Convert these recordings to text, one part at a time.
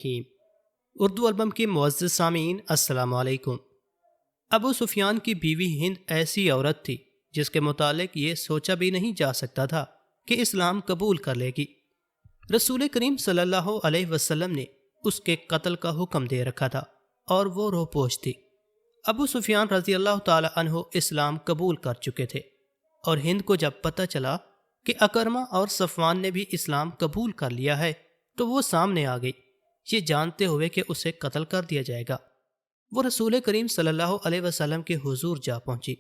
حکیم اردو البم کے معزز سامعین السلام علیکم۔ ابو سفیان کی بیوی ہند ایسی عورت تھی جس کے متعلق یہ سوچا بھی نہیں جا سکتا تھا کہ اسلام قبول کر لے گی۔ رسول کریم صلی اللہ علیہ وسلم نے اس کے قتل کا حکم دے رکھا تھا اور وہ روپوش تھی۔ ابو سفیان رضی اللہ تعالی عنہ اسلام قبول کر چکے تھے، اور ہند کو جب پتہ چلا کہ اکرمہ اور صفوان نے بھی اسلام قبول کر لیا ہے تو وہ سامنے آ گئی، یہ جانتے ہوئے کہ اسے قتل کر دیا جائے گا۔ وہ رسول کریم صلی اللہ علیہ وسلم کے حضور جا پہنچی۔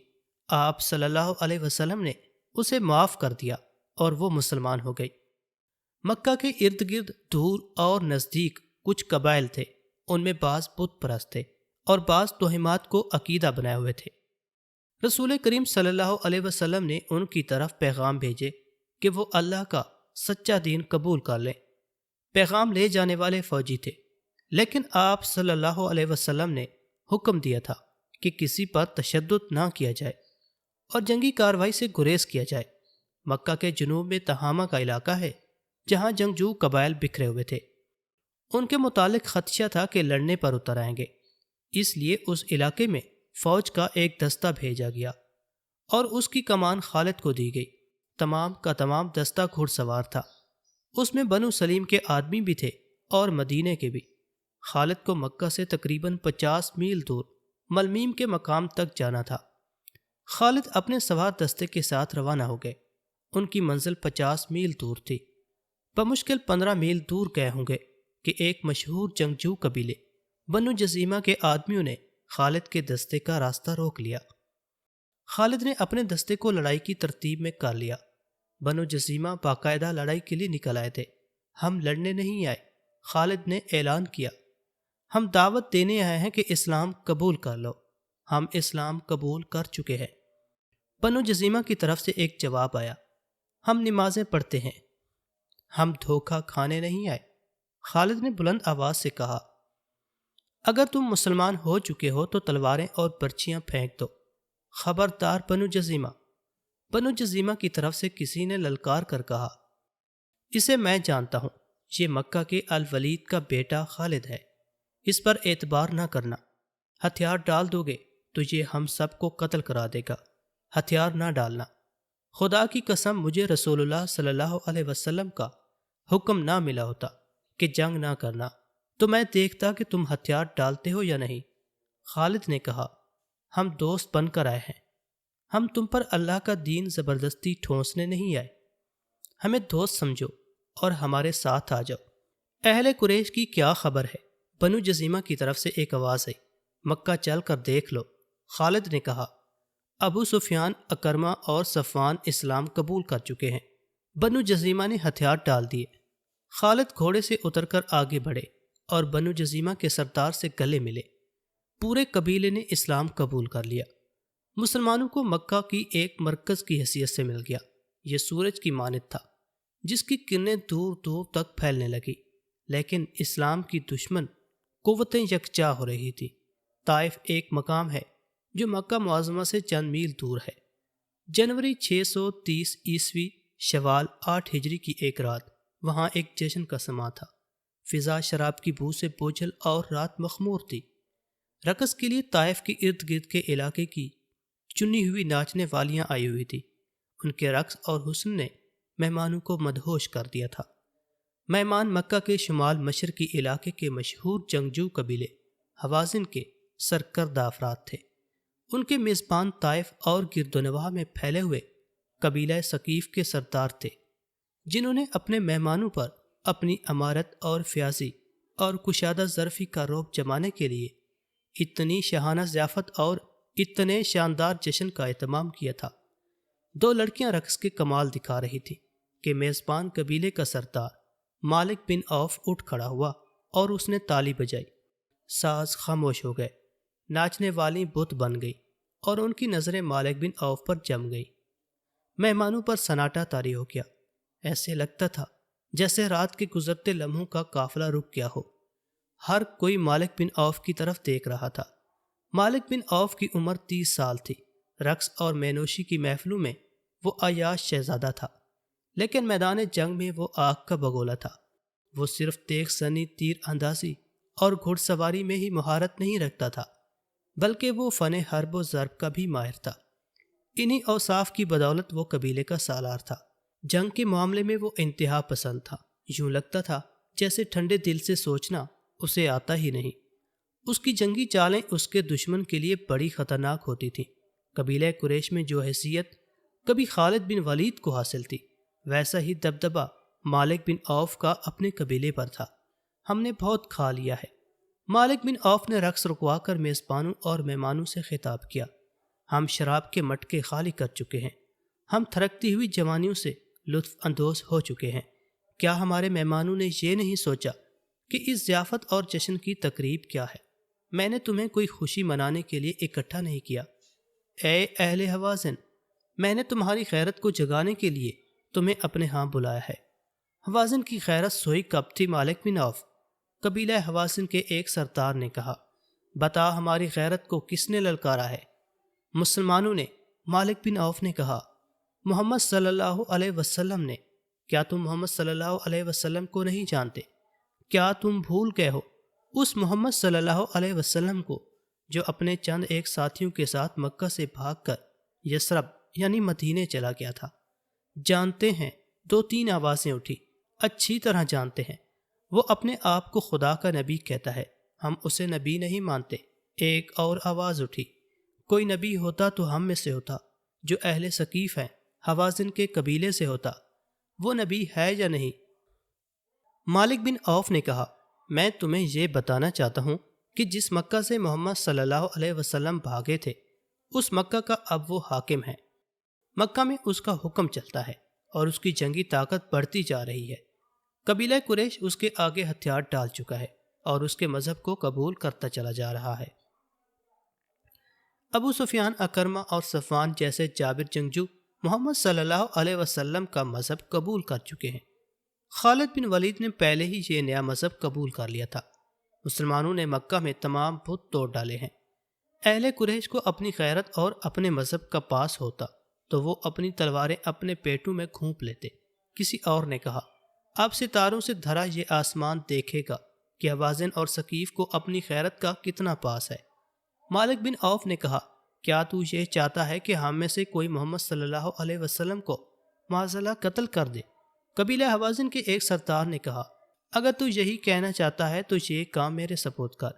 آپ صلی اللہ علیہ وسلم نے اسے معاف کر دیا اور وہ مسلمان ہو گئی۔ مکہ کے ارد گرد دور اور نزدیک کچھ قبائل تھے، ان میں بعض بت پرست تھے اور بعض توہمات کو عقیدہ بنائے ہوئے تھے۔ رسول کریم صلی اللہ علیہ وسلم نے ان کی طرف پیغام بھیجے کہ وہ اللہ کا سچا دین قبول کر لیں۔ پیغام لے جانے والے فوجی تھے، لیکن آپ صلی اللہ علیہ وسلم نے حکم دیا تھا کہ کسی پر تشدد نہ کیا جائے اور جنگی کارروائی سے گریز کیا جائے۔ مکہ کے جنوب میں تہامہ کا علاقہ ہے جہاں جنگجو قبائل بکھرے ہوئے تھے۔ ان کے متعلق خدشہ تھا کہ لڑنے پر اتر آئیں گے، اس لیے اس علاقے میں فوج کا ایک دستہ بھیجا گیا اور اس کی کمان خالد کو دی گئی۔ تمام کا تمام دستہ گھڑ سوار تھا، اس میں بنو سلیم کے آدمی بھی تھے اور مدینے کے بھی۔ خالد کو مکہ سے تقریباً 50 میل دور ملمیم کے مقام تک جانا تھا۔ خالد اپنے سوار دستے کے ساتھ روانہ ہو گئے۔ ان کی منزل 50 میل دور تھی۔ بمشکل 15 میل دور گئے ہوں گے کہ ایک مشہور جنگجو قبیلے بنو جزیمہ کے آدمیوں نے خالد کے دستے کا راستہ روک لیا۔ خالد نے اپنے دستے کو لڑائی کی ترتیب میں کر لیا۔ بنو جزیمہ باقاعدہ لڑائی کے لیے نکل آئے تھے۔ ہم لڑنے نہیں آئے، خالد نے اعلان کیا، ہم دعوت دینے آئے ہیں کہ اسلام قبول کر لو، ہم اسلام قبول کر چکے ہیں۔ بنو جزیمہ کی طرف سے ایک جواب آیا، ہم نمازیں پڑھتے ہیں، ہم دھوکہ کھانے نہیں آئے۔ خالد نے بلند آواز سے کہا، اگر تم مسلمان ہو چکے ہو تو تلواریں اور برچیاں پھینک دو۔ خبردار بنو جزیمہ۔ بنو جزیمہ کی طرف سے کسی نے للکار کر کہا، اسے میں جانتا ہوں، یہ مکہ کے الولید کا بیٹا خالد ہے، اس پر اعتبار نہ کرنا، ہتھیار ڈال دو گے تو یہ ہم سب کو قتل کرا دے گا، ہتھیار نہ ڈالنا۔ خدا کی قسم مجھے رسول اللہ صلی اللہ علیہ وسلم کا حکم نہ ملا ہوتا کہ جنگ نہ کرنا تو میں دیکھتا کہ تم ہتھیار ڈالتے ہو یا نہیں۔ خالد نے کہا، ہم دوست بن کر آئے ہیں، ہم تم پر اللہ کا دین زبردستی ٹھونسنے نہیں آئے، ہمیں دوست سمجھو اور ہمارے ساتھ آ جاؤ۔ اہل قریش کی کیا خبر ہے؟ بنو جزیمہ کی طرف سے ایک آواز آئی، مکہ چل کر دیکھ لو۔ خالد نے کہا، ابو سفیان، اکرمہ اور صفوان اسلام قبول کر چکے ہیں۔ بنو جزیمہ نے ہتھیار ڈال دیے۔ خالد گھوڑے سے اتر کر آگے بڑھے اور بنو جزیمہ کے سردار سے گلے ملے۔ پورے قبیلے نے اسلام قبول کر لیا۔ مسلمانوں کو مکہ کی ایک مرکز کی حیثیت سے مل گیا۔ یہ سورج کی مانند تھا جس کی کرنیں دور دور تک پھیلنے لگی، لیکن اسلام کی دشمن قوتیں یکجا ہو رہی تھی۔ طائف ایک مقام ہے جو مکہ معظمہ سے چند میل دور ہے۔ جنوری 630 عیسوی شوال 8 ہجری کی ایک رات وہاں ایک جشن کا سماں تھا۔ فضا شراب کی بو سے بوجھل اور رات مخمور تھی۔ رقص کے لیے طائف کے ارد گرد کے علاقے کی چنی ہوئی ناچنے والیاں آئی ہوئی تھی۔ ان کے رقص اور حسن نے مہمانوں کو مدہوش کر دیا تھا۔ مہمان مکہ کے شمال مشرقی علاقے کے مشہور جنگجو قبیلے حوازن کے سرکردہ افراد تھے۔ ان کے میزبان طائف اور گرد و نواح میں پھیلے ہوئے قبیلہ ثقیف کے سردار تھے، جنہوں نے اپنے مہمانوں پر اپنی امارت اور فیاضی اور کشادہ ظرفی کا رعب جمانے کے لیے اتنی شاہانہ ضیافت اور اتنے شاندار جشن کا اہتمام کیا تھا۔ 2 لڑکیاں رقص کے کمال دکھا رہی تھیں کہ میزبان قبیلے کا سردار مالک بن عوف اٹھ کھڑا ہوا اور اس نے تالی بجائی۔ ساز خاموش ہو گئے، ناچنے والی بت بن گئی اور ان کی نظریں مالک بن عوف پر جم گئی۔ مہمانوں پر سناٹا طاری ہو گیا، ایسے لگتا تھا جیسے رات کے گزرتے لمحوں کا قافلہ رک گیا ہو۔ ہر کوئی مالک بن عوف کی طرف دیکھ رہا تھا۔ مالک بن عوف کی عمر 30 سال تھی۔ رقص اور مینوشی کی محفلوں میں وہ عیاش شہزادہ تھا، لیکن میدان جنگ میں وہ آگ کا بگولا تھا۔ وہ صرف تیغ زنی، تیر اندازی اور گھڑ سواری میں ہی مہارت نہیں رکھتا تھا، بلکہ وہ فن حرب و ضرب کا بھی ماہر تھا۔ انہی اوصاف کی بدولت وہ قبیلے کا سالار تھا۔ جنگ کے معاملے میں وہ انتہا پسند تھا، یوں لگتا تھا جیسے ٹھنڈے دل سے سوچنا اسے آتا ہی نہیں۔ اس کی جنگی چالیں اس کے دشمن کے لیے بڑی خطرناک ہوتی تھیں۔ قبیلہ قریش میں جو حیثیت کبھی خالد بن ولید کو حاصل تھی، ویسا ہی دبدبہ مالک بن عوف کا اپنے قبیلے پر تھا۔ ہم نے بہت کھا لیا ہے، مالک بن عوف نے رقص رکوا کر میزبانوں اور مہمانوں سے خطاب کیا۔ ہم شراب کے مٹکے خالی کر چکے ہیں، ہم تھرکتی ہوئی جوانیوں سے لطف اندوز ہو چکے ہیں۔ کیا ہمارے مہمانوں نے یہ نہیں سوچا کہ اس ضیافت اور جشن کی تقریب کیا ہے؟ میں نے تمہیں کوئی خوشی منانے کے لیے اکٹھا نہیں کیا۔ اے اہل حوازن، میں نے تمہاری خیرت کو جگانے کے لیے تمہیں اپنے ہاں بلایا ہے۔ حوازن کی خیرت سوئی کب تھی مالک بن عوف؟ قبیلہ حوازن کے ایک سردار نے کہا، بتا ہماری خیرت کو کس نے للکارا ہے؟ مسلمانوں نے۔ مالک بن عوف نے کہا، محمد صلی اللہ علیہ وسلم نے۔ کیا تم محمد صلی اللہ علیہ وسلم کو نہیں جانتے؟ کیا تم بھول گئے ہو اس محمد صلی اللہ علیہ وسلم کو جو اپنے چند ایک ساتھیوں کے ساتھ مکہ سے بھاگ کر یثرب یعنی مدینے چلا گیا تھا؟ جانتے ہیں، 2-3 آوازیں اٹھی، اچھی طرح جانتے ہیں۔ وہ اپنے آپ کو خدا کا نبی کہتا ہے، ہم اسے نبی نہیں مانتے۔ ایک اور آواز اٹھی، کوئی نبی ہوتا تو ہم میں سے ہوتا، جو اہل ثقیف ہیں، حوازن کے قبیلے سے ہوتا۔ وہ نبی ہے یا نہیں؟ مالک بن عوف نے کہا، میں تمہیں یہ بتانا چاہتا ہوں کہ جس مکہ سے محمد صلی اللہ علیہ وسلم بھاگے تھے، اس مکہ کا اب وہ حاکم ہے۔ مکہ میں اس کا حکم چلتا ہے اور اس کی جنگی طاقت بڑھتی جا رہی ہے۔ قبیلہ قریش اس کے آگے ہتھیار ڈال چکا ہے اور اس کے مذہب کو قبول کرتا چلا جا رہا ہے۔ ابو سفیان، اکرمہ اور صفوان جیسے جابر جنگجو محمد صلی اللہ علیہ وسلم کا مذہب قبول کر چکے ہیں۔ خالد بن ولید نے پہلے ہی یہ نیا مذہب قبول کر لیا تھا۔ مسلمانوں نے مکہ میں تمام بت توڑ ڈالے ہیں۔ اہل قریش کو اپنی غیرت اور اپنے مذہب کا پاس ہوتا تو وہ اپنی تلواریں اپنے پیٹوں میں گھونپ لیتے۔ کسی اور نے کہا، اب ستاروں سے دھرا یہ آسمان دیکھے گا کہ حوازن اور ثقیف کو اپنی غیرت کا کتنا پاس ہے۔ مالک بن عوف نے کہا، کیا تو یہ چاہتا ہے کہ ہم میں سے کوئی محمد صلی اللہ علیہ وسلم کو معاذاللہ قتل کر دے؟ قبیلہ حوازن کے ایک سردار نے کہا، اگر تو یہی کہنا چاہتا ہے تو یہ کام میرے سپرد کر۔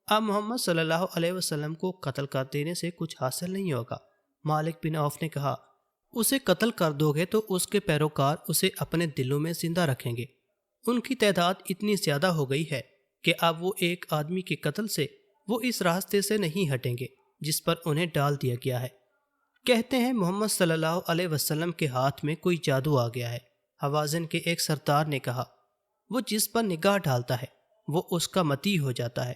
اب محمد صلی اللہ علیہ وسلم کو قتل کر دینے سے کچھ حاصل نہیں ہوگا۔ مالک بن عوف نے کہا، اسے قتل کر دو گے تو اس کے پیروکار اسے اپنے دلوں میں زندہ رکھیں گے۔ ان کی تعداد اتنی زیادہ ہو گئی ہے کہ اب وہ ایک آدمی کے قتل سے وہ اس راستے سے نہیں ہٹیں گے جس پر انہیں ڈال دیا گیا ہے۔ کہتے ہیں محمد صلی اللہ علیہ وسلم کے ہاتھ میں کوئی جادو آ گیا ہے۔ حوازن کے ایک سردار نے کہا، وہ جس پر نگاہ ڈالتا ہے وہ اس کا متی ہو جاتا ہے۔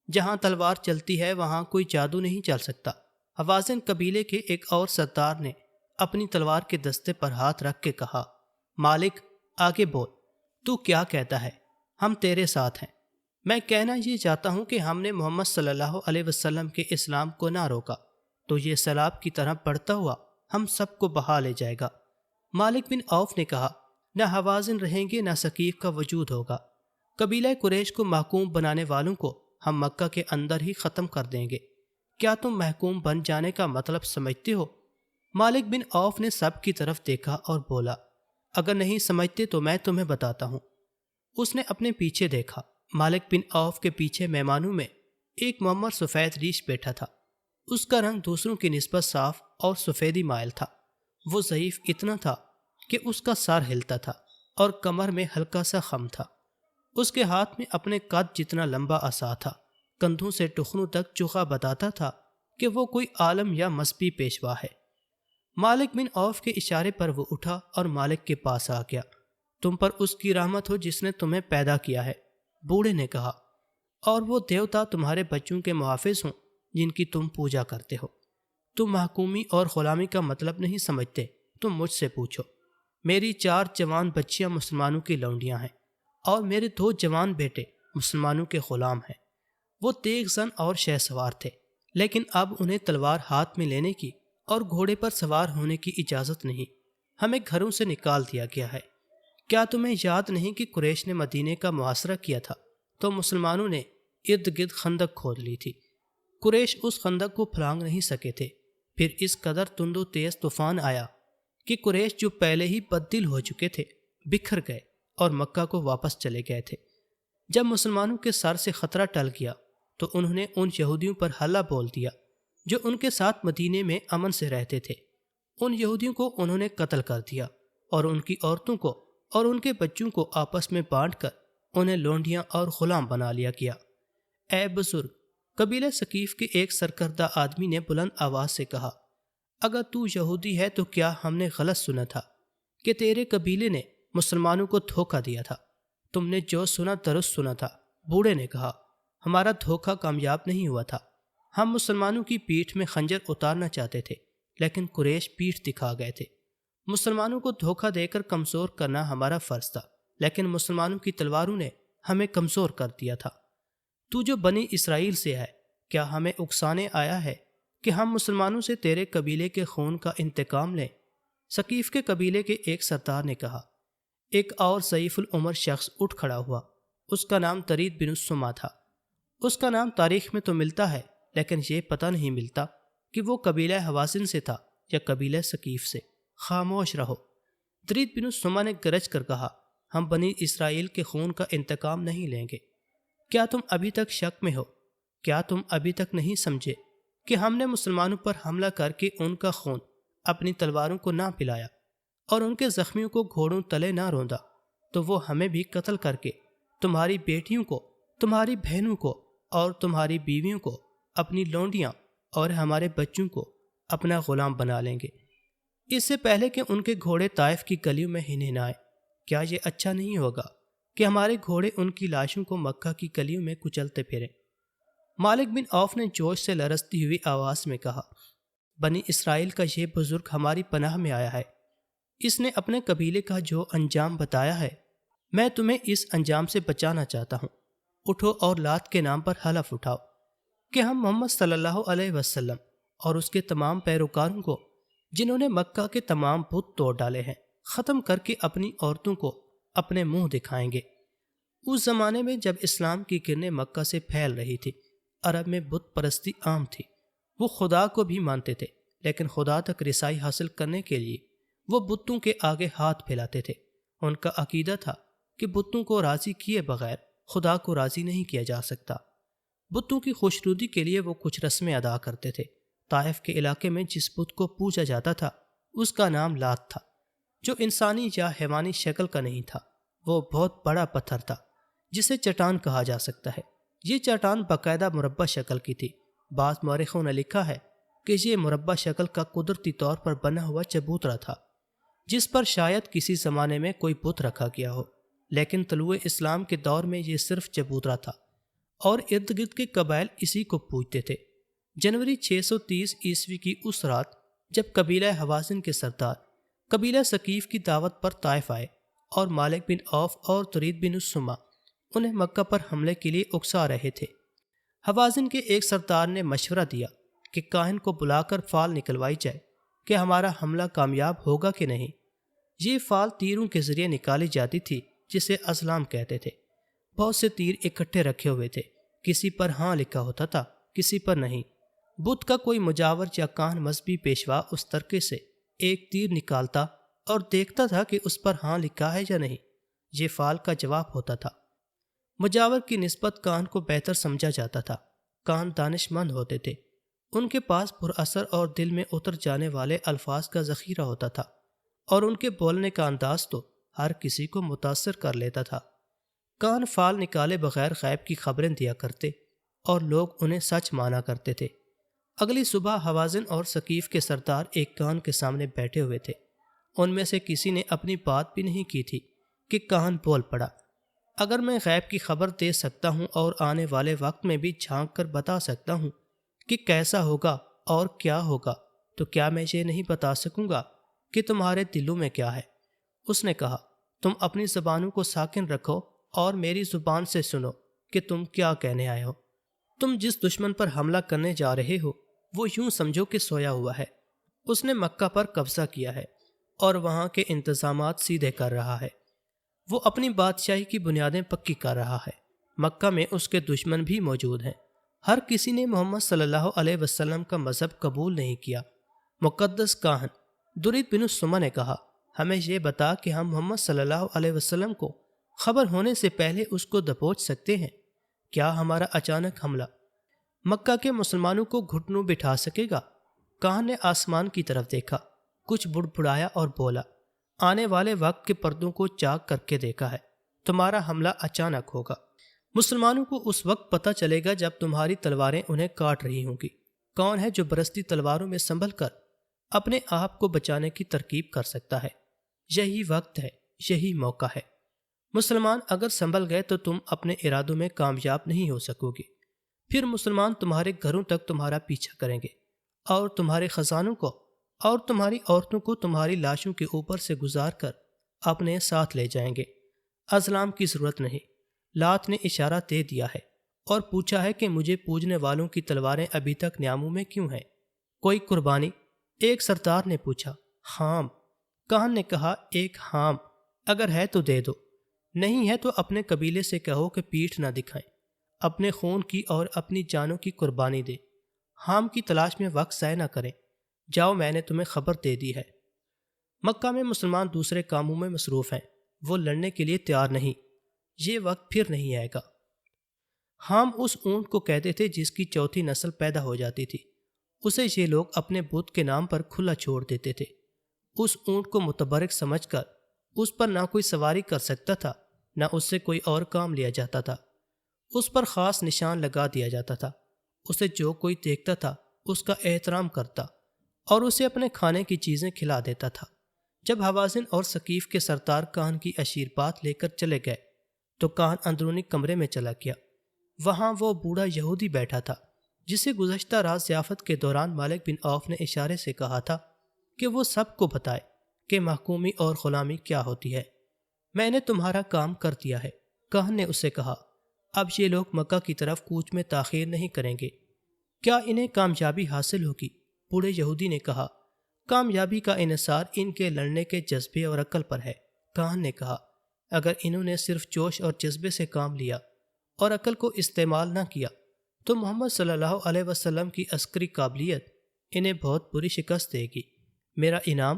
جہاں تلوار چلتی ہے وہاں کوئی جادو نہیں چل سکتا۔ حوازن قبیلے کے ایک اور سردار نے اپنی تلوار کے دستے پر ہاتھ رکھ کے کہا، مالک آگے بول، تو کیا کہتا ہے؟ ہم تیرے ساتھ ہیں۔ میں کہنا یہ چاہتا ہوں کہ ہم نے محمد صلی اللہ علیہ وسلم کے اسلام کو نہ روکا تو یہ سیلاب کی طرح بڑھتا ہوا ہم سب کو بہا لے جائے گا۔ مالک بن عوف نے کہا، نہ حوازن رہیں گے نہ ثقیف کا وجود ہوگا۔ قبیلہ قریش کو محکوم بنانے والوں کو ہم مکہ کے اندر ہی ختم کر دیں گے۔ کیا تم محکوم بن جانے کا مطلب سمجھتے ہو؟ مالک بن عوف نے سب کی طرف دیکھا اور بولا، اگر نہیں سمجھتے تو میں تمہیں بتاتا ہوں۔ اس نے اپنے پیچھے دیکھا۔ مالک بن عوف کے پیچھے مہمانوں میں ایک معمر سفید ریش بیٹھا تھا۔ اس کا رنگ دوسروں کی نسبت صاف اور سفیدی مائل تھا۔ وہ ضعیف اتنا تھا کہ اس کا سر ہلتا تھا اور کمر میں ہلکا سا خم تھا۔ اس کے ہاتھ میں اپنے قد جتنا لمبا عصا تھا۔ کندھوں سے ٹخنوں تک چوخا بتاتا تھا کہ وہ کوئی عالم یا مذہبی پیشوا ہے۔ مالک بن عوف کے اشارے پر وہ اٹھا اور مالک کے پاس آ گیا۔ تم پر اس کی رحمت ہو جس نے تمہیں پیدا کیا ہے، بوڑھے نے کہا، اور وہ دیوتا تمہارے بچوں کے محافظ ہوں جن کی تم پوجا کرتے ہو۔ تم محکومی اور غلامی کا مطلب نہیں سمجھتے، تم مجھ سے پوچھو۔ میری 4 جوان بچیاں مسلمانوں کی لونڈیاں ہیں اور میرے 2 جوان بیٹے مسلمانوں کے غلام ہیں۔ وہ تیغ زن اور شہ سوار تھے، لیکن اب انہیں تلوار ہاتھ میں لینے کی اور گھوڑے پر سوار ہونے کی اجازت نہیں، ہمیں گھروں سے نکال دیا گیا ہے۔ کیا تمہیں یاد نہیں کہ قریش نے مدینے کا محاصرہ کیا تھا تو مسلمانوں نے ارد گرد خندق کھود لی تھی۔ قریش اس خندق کو پھلانگ نہیں سکے تھے، پھر اس قدر تند و تیز طوفان آیا کہ قریش جو پہلے ہی بددل ہو چکے تھے بکھر گئے اور مکہ کو واپس چلے گئے تھے۔ جب مسلمانوں کے سر سے خطرہ ٹل گیا تو انہوں نے ان یہودیوں پر حملہ بول دیا جو ان کے ساتھ مدینے میں امن سے رہتے تھے۔ ان یہودیوں کو انہوں نے قتل کر دیا اور ان کی عورتوں کو اور ان کے بچوں کو آپس میں بانٹ کر انہیں لونڈیاں اور غلام بنا لیا گیا۔ اے بزرگ، قبیلہ ثقیف کے ایک سرکردہ آدمی نے بلند آواز سے کہا، اگر تو یہودی ہے تو کیا ہم نے غلط سنا تھا کہ تیرے قبیلے نے مسلمانوں کو دھوکہ دیا تھا؟ تم نے جو سنا درست سنا تھا۔ بوڑھے نے کہا، ہمارا دھوکہ کامیاب نہیں ہوا تھا۔ ہم مسلمانوں کی پیٹھ میں خنجر اتارنا چاہتے تھے لیکن قریش پیٹھ دکھا گئے تھے۔ مسلمانوں کو دھوکہ دے کر کمزور کرنا ہمارا فرض تھا لیکن مسلمانوں کی تلواروں نے ہمیں کمزور کر دیا تھا۔ تو جو بنی اسرائیل سے ہے، کیا ہمیں اکسانے آیا ہے کہ ہم مسلمانوں سے تیرے قبیلے کے خون کا انتقام لیں؟ ثقیف کے قبیلے کے ایک سردار نے کہا۔ ایک اور ضعیف العمر شخص اٹھ کھڑا ہوا، اس کا نام طرید بن السما تھا۔ اس کا نام تاریخ میں تو ملتا ہے لیکن یہ پتہ نہیں ملتا کہ وہ قبیلہ حوازن سے تھا یا قبیلہ ثقیف سے۔ خاموش رہو۔ طرید بن السما نے گرج کر کہا، ہم بنی اسرائیل کے خون کا انتقام نہیں لیں گے۔ کیا تم ابھی تک شک میں ہو؟ کیا تم ابھی تک نہیں سمجھے کہ ہم نے مسلمانوں پر حملہ کر کے ان کا خون اپنی تلواروں کو نہ پلایا اور ان کے زخمیوں کو گھوڑوں تلے نہ روندا تو وہ ہمیں بھی قتل کر کے تمہاری بیٹیوں کو، تمہاری بہنوں کو اور تمہاری بیویوں کو اپنی لونڈیاں اور ہمارے بچوں کو اپنا غلام بنا لیں گے، اس سے پہلے کہ ان کے گھوڑے طائف کی گلیوں میں ہنہنائیں۔ کیا یہ اچھا نہیں ہوگا کہ ہمارے گھوڑے ان کی لاشوں کو مکہ کی گلیوں میں کچلتے پھریں؟ مالک بن عوف نے جوش سے لرزتی ہوئی آواز میں کہا، بنی اسرائیل کا یہ بزرگ ہماری پناہ میں آیا ہے، اس نے اپنے قبیلے کا جو انجام بتایا ہے میں تمہیں اس انجام سے بچانا چاہتا ہوں۔ اٹھو اور لات کے نام پر حلف اٹھاؤ کہ ہم محمد صلی اللہ علیہ وسلم اور اس کے تمام پیروکاروں کو، جنہوں نے مکہ کے تمام بت توڑ ڈالے ہیں، ختم کر کے اپنی عورتوں کو اپنے منہ دکھائیں گے۔ اس زمانے میں جب اسلام کی کرنیں مکہ سے پھیل رہی تھی، عرب میں بت پرستی عام تھی۔ وہ خدا کو بھی مانتے تھے لیکن خدا تک رسائی حاصل کرنے کے لیے وہ بتوں کے آگے ہاتھ پھیلاتے تھے۔ ان کا عقیدہ تھا کہ بتوں کو راضی کیے بغیر خدا کو راضی نہیں کیا جا سکتا۔ بتوں کی خوشنودی کے لیے وہ کچھ رسمیں ادا کرتے تھے۔ طائف کے علاقے میں جس بت کو پوجا جاتا تھا اس کا نام لات تھا، جو انسانی یا حیوانی شکل کا نہیں تھا۔ وہ بہت بڑا پتھر تھا جسے چٹان کہا جا سکتا ہے۔ یہ چٹان باقاعدہ مربع شکل کی تھی۔ بعض مورخوں نے لکھا ہے کہ یہ مربع شکل کا قدرتی طور پر بنا ہوا چبوترا تھا جس پر شاید کسی زمانے میں کوئی بت رکھا گیا ہو، لیکن طلوع اسلام کے دور میں یہ صرف چبوترا تھا اور ارد گرد کے قبائل اسی کو پوجتے تھے۔ جنوری 630 عیسوی کی اس رات جب قبیلہ حوازن کے سردار قبیلہ ثقیف کی دعوت پر طائف آئے اور مالک بن عوف اور طرید بن السما انہیں مکہ پر حملے کے لیے اکسا رہے تھے، حوازن کے ایک سردار نے مشورہ دیا کہ کاہن کو بلا کر فال نکلوائی جائے کہ ہمارا حملہ کامیاب ہوگا کہ نہیں۔ یہ فال تیروں کے ذریعے نکالی جاتی تھی جسے ازلام کہتے تھے۔ بہت سے تیر اکٹھے رکھے ہوئے تھے، کسی پر ہاں لکھا ہوتا تھا، کسی پر نہیں۔ بدھ کا کوئی مجاور یا کاہن مذہبی پیشوا اس طرقے سے ایک تیر نکالتا اور دیکھتا تھا کہ اس پر ہاں لکھا ہے یا نہیں۔ یہ فال کا جواب ہوتا تھا۔ مجاور کی نسبت کاہن کو بہتر سمجھا جاتا تھا۔ کاہن دانش مند ہوتے تھے، ان کے پاس پر اثر اور دل میں اتر جانے والے الفاظ کا ذخیرہ ہوتا تھا اور ان کے بولنے کا انداز تو ہر کسی کو متاثر کر لیتا تھا۔ کاہن فال نکالے بغیر غیب کی خبریں دیا کرتے اور لوگ انہیں سچ مانا کرتے تھے۔ اگلی صبح حوازن اور ثقیف کے سردار ایک کاہن کے سامنے بیٹھے ہوئے تھے۔ ان میں سے کسی نے اپنی بات بھی نہیں کی تھی کہ کاہن بول پڑا، اگر میں غیب کی خبر دے سکتا ہوں اور آنے والے وقت میں بھی جھانک کر بتا سکتا ہوں کہ کیسا ہوگا اور کیا ہوگا، تو کیا میں یہ نہیں بتا سکوں گا کہ تمہارے دلوں میں کیا ہے؟ اس نے کہا، تم اپنی زبانوں کو ساکن رکھو اور میری زبان سے سنو کہ تم کیا کہنے آئے ہو۔ تم جس دشمن پر حملہ کرنے جا رہے ہو وہ یوں سمجھو کہ سویا ہوا ہے۔ اس نے مکہ پر قبضہ کیا ہے اور وہاں کے انتظامات سیدھے کر رہا ہے۔ وہ اپنی بادشاہی کی بنیادیں پکی کر رہا ہے۔ مکہ میں اس کے دشمن بھی موجود ہیں۔ ہر کسی نے محمد صلی اللہ علیہ وسلم کا مذہب قبول نہیں کیا۔ مقدس کاہن درید بن سما نے کہا، ہمیں یہ بتا کہ ہم محمد صلی اللہ علیہ وسلم کو خبر ہونے سے پہلے اس کو دبوچ سکتے ہیں؟ کیا ہمارا اچانک حملہ مکہ کے مسلمانوں کو گھٹنوں بٹھا سکے گا؟ کاہن نے آسمان کی طرف دیکھا، کچھ بڑبڑایا اور بولا، آنے والے وقت کے پردوں کو چاک کر کے دیکھا ہے، تمہارا حملہ اچانک ہوگا۔ مسلمانوں کو اس وقت پتہ چلے گا جب تمہاری تلواریں انہیں کاٹ رہی ہوں گی۔ کون ہے جو برستی تلواروں میں سنبھل کر اپنے آپ کو بچانے کی ترکیب کر سکتا ہے؟ یہی وقت ہے، یہی موقع ہے۔ مسلمان اگر سنبھل گئے تو تم اپنے ارادوں میں کامیاب نہیں ہو سکو گے۔ پھر مسلمان تمہارے گھروں تک تمہارا پیچھا کریں گے اور تمہارے خزانوں کو اور تمہاری عورتوں کو تمہاری لاشوں کے اوپر سے گزار کر اپنے ساتھ لے جائیں گے۔ ازلام کی ضرورت نہیں۔ لات نے اشارہ دے دیا ہے اور پوچھا ہے کہ مجھے پوجنے والوں کی تلواریں ابھی تک نیاموں میں کیوں ہیں؟ کوئی قربانی؟ ایک سردار نے پوچھا۔ ہام۔ کاہن نے کہا، ایک ہام اگر ہے تو دے دو، نہیں ہے تو اپنے قبیلے سے کہو کہ پیٹھ نہ دکھائیں، اپنے خون کی اور اپنی جانوں کی قربانی دے۔ ہام کی تلاش میں وقت ضائع نہ کریں، جاؤ میں نے تمہیں خبر دے دی ہے۔ مکہ میں مسلمان دوسرے کاموں میں مصروف ہیں، وہ لڑنے کے لیے تیار نہیں، یہ وقت پھر نہیں آئے گا۔ ہام اس اونٹ کو کہتے تھے جس کی چوتھی نسل پیدا ہو جاتی تھی، اسے یہ لوگ اپنے بت کے نام پر کھلا چھوڑ دیتے تھے۔ اس اونٹ کو متبرک سمجھ کر اس پر نہ کوئی سواری کر سکتا تھا، نہ اس سے کوئی اور کام لیا جاتا تھا۔ اس پر خاص نشان لگا دیا جاتا تھا، اسے جو کوئی دیکھتا تھا اس کا احترام کرتا اور اسے اپنے کھانے کی چیزیں کھلا دیتا تھا۔ جب حوازن اور ثقیف کے سردار کاہن کی اشیربات لے کر چلے گئے تو کاہن اندرونی کمرے میں چلا گیا۔ وہاں وہ بوڑھا یہودی بیٹھا تھا جسے گزشتہ رات ضیافت کے دوران مالک بن عوف نے اشارے سے کہا تھا کہ وہ سب کو بتائے کہ محکومی اور غلامی کیا ہوتی ہے۔ میں نے تمہارا کام کر دیا ہے۔ کاہن نے اسے کہا، اب یہ لوگ مکہ کی طرف کوچ میں تاخیر نہیں کریں گے، کیا انہیں کامیابی حاصل ہوگی؟ بوڑھے یہودی نے کہا، کامیابی کا انحصار ان کے لڑنے کے جذبے اور عقل پر ہے۔ کاہن نے کہا، اگر انہوں نے صرف جوش اور جذبے سے کام لیا اور عقل کو استعمال نہ کیا تو محمد صلی اللہ علیہ وسلم کی عسکری قابلیت انہیں بہت بری شکست دے گی۔ میرا انعام،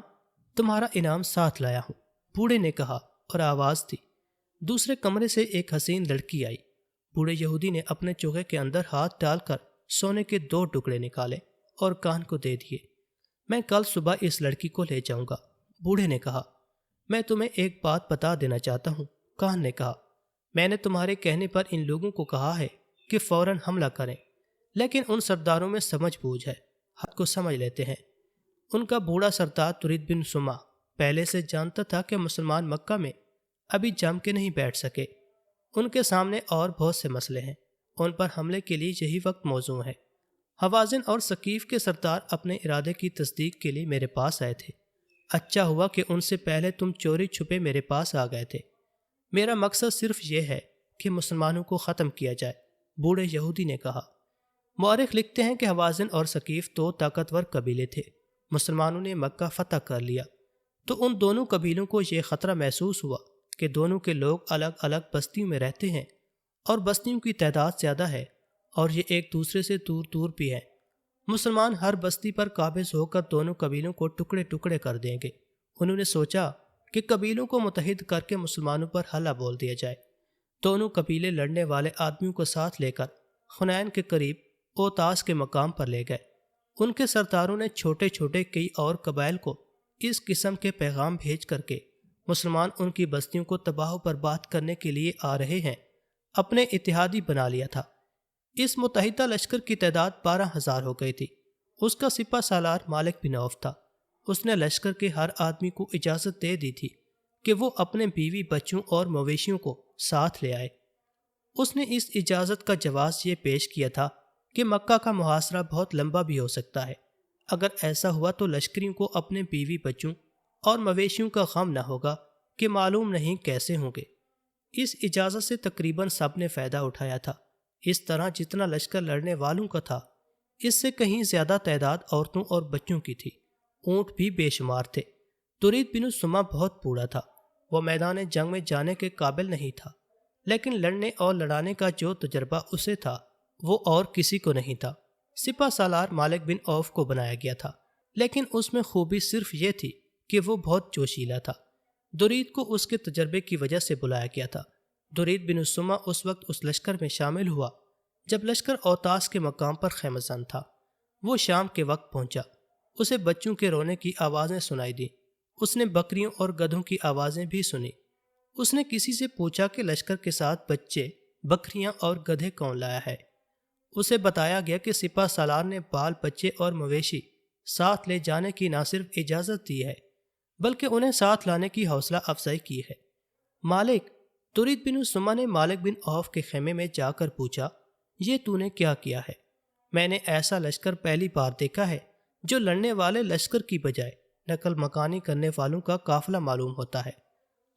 تمہارا انعام ساتھ لایا ہوں، بوڑھے نے کہا، اور آواز تھی۔ دوسرے کمرے سے ایک حسین لڑکی آئی۔ بوڑھے یہودی نے اپنے چوغے کے اندر ہاتھ ڈال کر سونے کے 2 ٹکڑے نکالے اور کاہن کو دے دیے۔ میں کل صبح اس لڑکی کو لے جاؤں گا۔ بوڑھے نے کہا، میں تمہیں ایک بات بتا دینا چاہتا ہوں۔ کاہن نے کہا، میں نے تمہارے کہنے پر ان لوگوں کو کہا ہے کہ فوراً حملہ کریں، لیکن ان سرداروں میں سمجھ بوجھ ہے، حد کو سمجھ لیتے ہیں۔ ان کا بوڑھا سردار درید بن سما پہلے سے جانتا تھا کہ مسلمان مکہ میں ابھی جم کے نہیں بیٹھ سکے، ان کے سامنے اور بہت سے مسئلے ہیں، ان پر حملے کے لیے یہی وقت موزوں ہے۔ حوازن اور ثقیف کے سردار اپنے ارادے کی تصدیق کے لیے میرے پاس آئے تھے۔ اچھا ہوا کہ ان سے پہلے تم چوری چھپے میرے پاس آ گئے تھے۔ میرا مقصد صرف یہ ہے کہ مسلمانوں کو ختم کیا جائے، بوڑھے یہودی نے کہا۔ مورخ لکھتے ہیں کہ حوازن اور ثقیف 2 طاقتور قبیلے تھے۔ مسلمانوں نے مکہ فتح کر لیا تو ان دونوں قبیلوں کو یہ خطرہ محسوس ہوا کہ دونوں کے لوگ الگ الگ بستیوں میں رہتے ہیں اور بستیوں کی تعداد زیادہ ہے اور یہ ایک دوسرے سے دور دور بھی ہیں۔ مسلمان ہر بستی پر قابض ہو کر دونوں قبیلوں کو ٹکڑے ٹکڑے کر دیں گے۔ انہوں نے سوچا کہ قبیلوں کو متحد کر کے مسلمانوں پر حملہ بول دیا جائے۔ دونوں قبیلے لڑنے والے آدمیوں کو ساتھ لے کر حنین کے قریب اوتاس کے مقام پر لے گئے۔ ان کے سرداروں نے چھوٹے چھوٹے کئی اور قبائل کو اس قسم کے پیغام بھیج کر کے مسلمان ان کی بستیوں کو تباہ و برباد کرنے کے لیے آ رہے ہیں اپنے اتحادی بنا لیا تھا۔ اس متحدہ لشکر کی تعداد 12,000 ہو گئی تھی۔ اس کا سپہ سالار مالک بن عوف تھا۔ اس نے لشکر کے ہر آدمی کو اجازت دے دی تھی کہ وہ اپنے بیوی بچوں اور مویشیوں کو ساتھ لے آئے۔ اس نے اس اجازت کا جواز یہ پیش کیا تھا کہ مکہ کا محاصرہ بہت لمبا بھی ہو سکتا ہے۔ اگر ایسا ہوا تو لشکریوں کو اپنے بیوی بچوں اور مویشیوں کا غم نہ ہوگا کہ معلوم نہیں کیسے ہوں گے۔ اس اجازت سے تقریباً سب نے فائدہ اٹھایا تھا۔ اس طرح جتنا لشکر لڑنے والوں کا تھا اس سے کہیں زیادہ تعداد عورتوں اور بچوں کی تھی۔ اونٹ بھی بے شمار تھے۔ درید بن سما بہت بوڑھا تھا، وہ میدان جنگ میں جانے کے قابل نہیں تھا، لیکن لڑنے اور لڑانے کا جو تجربہ اسے تھا وہ اور کسی کو نہیں تھا۔ سپہ سالار مالک بن عوف کو بنایا گیا تھا، لیکن اس میں خوبی صرف یہ تھی کہ وہ بہت جوشیلا تھا۔ درید کو اس کے تجربے کی وجہ سے بلایا گیا تھا۔ درید بن السمہ اس وقت اس لشکر میں شامل ہوا جب لشکر اوتاس کے مقام پر خیمہ زن تھا۔ وہ شام کے وقت پہنچا۔ اسے بچوں کے رونے کی آوازیں سنائی دیں۔ اس نے بکریوں اور گدھوں کی آوازیں بھی سنی۔ اس نے کسی سے پوچھا کہ لشکر کے ساتھ بچے، بکریاں اور گدھے کون لایا ہے۔ اسے بتایا گیا کہ سپہ سالار نے بال بچے اور مویشی ساتھ لے جانے کی نہ صرف اجازت دی ہے بلکہ انہیں ساتھ لانے کی حوصلہ افزائی کی ہے۔ مالک درید بن السمہ نے مالک بن عوف کے خیمے میں جا کر پوچھا، یہ تو نے کیا کیا ہے؟ میں نے ایسا لشکر پہلی بار دیکھا ہے جو لڑنے والے لشکر کی بجائے نقل مکانی کرنے والوں کا قافلہ معلوم ہوتا ہے۔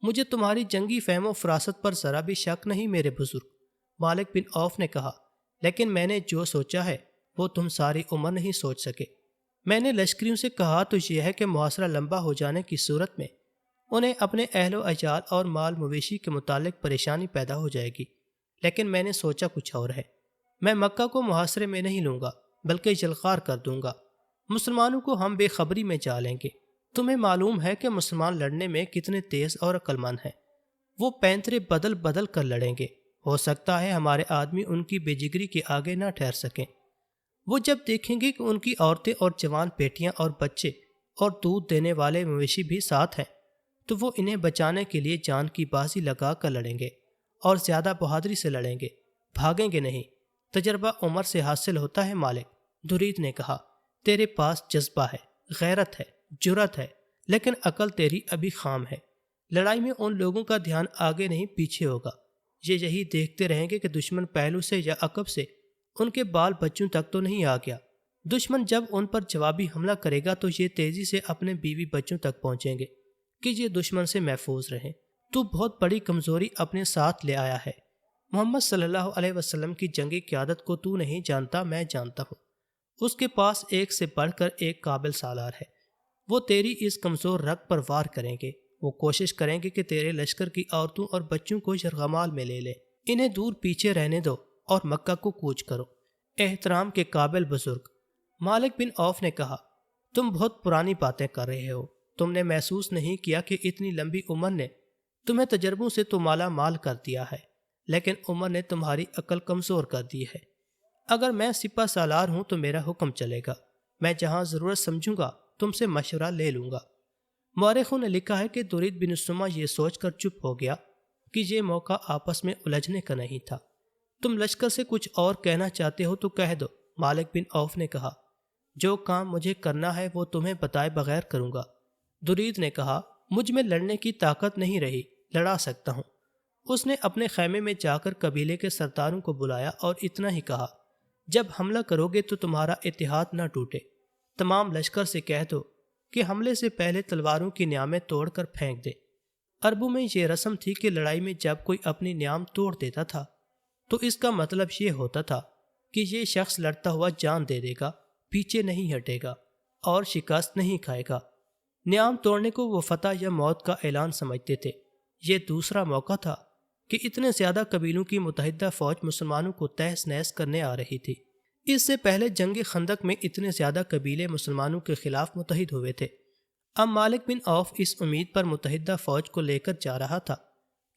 مجھے تمہاری جنگی فہم و فراست پر ذرا بھی شک نہیں میرے بزرگ، مالک بن عوف نے کہا، لیکن میں نے جو سوچا ہے وہ تم ساری عمر نہیں سوچ سکے۔ میں نے لشکریوں سے کہا تو یہ ہے کہ محاصرہ لمبا ہو جانے کی صورت میں انہیں اپنے اہل و عیال اور مال مویشی کے متعلق پریشانی پیدا ہو جائے گی، لیکن میں نے سوچا کچھ اور ہے۔ میں مکہ کو محاصرے میں نہیں لوں گا بلکہ یلغار کر دوں گا۔ مسلمانوں کو ہم بے خبری میں جا لیں گے۔ تمہیں معلوم ہے کہ مسلمان لڑنے میں کتنے تیز اور عقل مند ہیں۔ وہ پینترے بدل بدل کر لڑیں گے۔ ہو سکتا ہے ہمارے آدمی ان کی بے جگری کے آگے نہ ٹھہر سکیں۔ وہ جب دیکھیں گے کہ ان کی عورتیں اور جوان بیٹیاں اور بچے اور دودھ دینے والے مویشی بھی ساتھ ہیں تو وہ انہیں بچانے کے لیے جان کی بازی لگا کر لڑیں گے اور زیادہ بہادری سے لڑیں گے، بھاگیں گے نہیں۔ تجربہ عمر سے حاصل ہوتا ہے مالک، درید نے کہا۔ تیرے پاس جذبہ ہے، غیرت ہے، جرأت ہے، لیکن عقل تیری ابھی خام ہے۔ لڑائی میں ان لوگوں کا دھیان آگے نہیں پیچھے ہوگا۔ یہ یہی دیکھتے رہیں گے کہ دشمن پہلو سے یا عقب سے ان کے بال بچوں تک تو نہیں آ گیا۔ دشمن جب ان پر جوابی حملہ کرے گا تو یہ تیزی سے اپنے بیوی بچوں تک پہنچیں گے کہ یہ دشمن سے محفوظ رہیں۔ تو بہت بڑی کمزوری اپنے ساتھ لے آیا ہے۔ محمد صلی اللہ علیہ وسلم کی جنگی قیادت کو تو نہیں جانتا، میں جانتا ہوں۔ اس کے پاس ایک سے بڑھ کر ایک قابل سالار ہے۔ وہ تیری اس کمزور رگ پر وار کریں گے۔ وہ کوشش کریں گے کہ تیرے لشکر کی عورتوں اور بچوں کو یرغمال میں لے لیں۔ انہیں دور پیچھے رہنے دو اور مکہ کو کوچ کرو۔ احترام کے قابل بزرگ، مالک بن عوف نے کہا، تم بہت پرانی باتیں کر رہے ہو۔ تم نے محسوس نہیں کیا کہ اتنی لمبی عمر نے تمہیں تجربوں سے تو مالا مال کر دیا ہے، لیکن عمر نے تمہاری عقل کمزور کر دی ہے۔ اگر میں سپہ سالار ہوں تو میرا حکم چلے گا۔ میں جہاں ضرورت سمجھوں گا تم سے مشورہ لے لوں گا۔ مورخوں نے لکھا ہے کہ درید بن السمہ یہ سوچ کر چپ ہو گیا کہ یہ موقع آپس میں الجھنے کا نہیں تھا۔ تم لشکر سے کچھ اور کہنا چاہتے ہو تو کہہ دو، مالک بن عوف نے کہا۔ جو کام مجھے کرنا ہے وہ تمہیں بتائے بغیر کروں گا۔ درید نے کہا، مجھ میں لڑنے کی طاقت نہیں رہی، لڑا سکتا ہوں۔ اس نے اپنے خیمے میں جا کر قبیلے کے سرداروں کو بلایا اور اتنا ہی کہا، جب حملہ کرو گے تو تمہارا اتحاد نہ ٹوٹے۔ تمام لشکر سے کہہ دو کہ حملے سے پہلے تلواروں کی نیامیں توڑ کر پھینک دے۔ عربوں میں یہ رسم تھی کہ لڑائی میں جب کوئی اپنی نیام توڑ دیتا تھا تو اس کا مطلب یہ ہوتا تھا کہ یہ شخص لڑتا ہوا جان دے دے گا، پیچھے نہیں ہٹے گا اور شکست نہیں کھائے گا۔ نیام توڑنے کو وہ فتح یا موت کا اعلان سمجھتے تھے۔ یہ دوسرا موقع تھا کہ اتنے زیادہ قبیلوں کی متحدہ فوج مسلمانوں کو تہس نہس کرنے آ رہی تھی۔ اس سے پہلے جنگ خندق میں اتنے زیادہ قبیلے مسلمانوں کے خلاف متحد ہوئے تھے۔ اب مالک بن عوف اس امید پر متحدہ فوج کو لے کر جا رہا تھا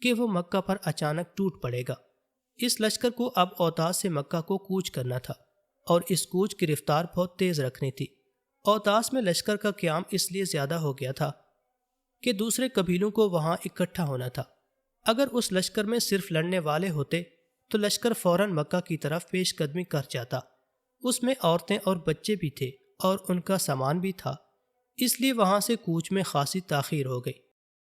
کہ وہ مکہ پر اچانک ٹوٹ پڑے گا۔ اس لشکر کو اب اوتاس سے مکہ کو کوچ کرنا تھا اور اس کوچ کی رفتار بہت تیز رکھنی تھی۔ اوتاس میں لشکر کا قیام اس لیے زیادہ ہو گیا تھا کہ دوسرے قبیلوں کو وہاں اکٹھا ہونا تھا۔ اگر اس لشکر میں صرف لڑنے والے ہوتے تو لشکر فوراً مکہ کی طرف پیش قدمی کر جاتا۔ اس میں عورتیں اور بچے بھی تھے اور ان کا سامان بھی تھا، اس لیے وہاں سے کوچ میں خاصی تاخیر ہو گئی۔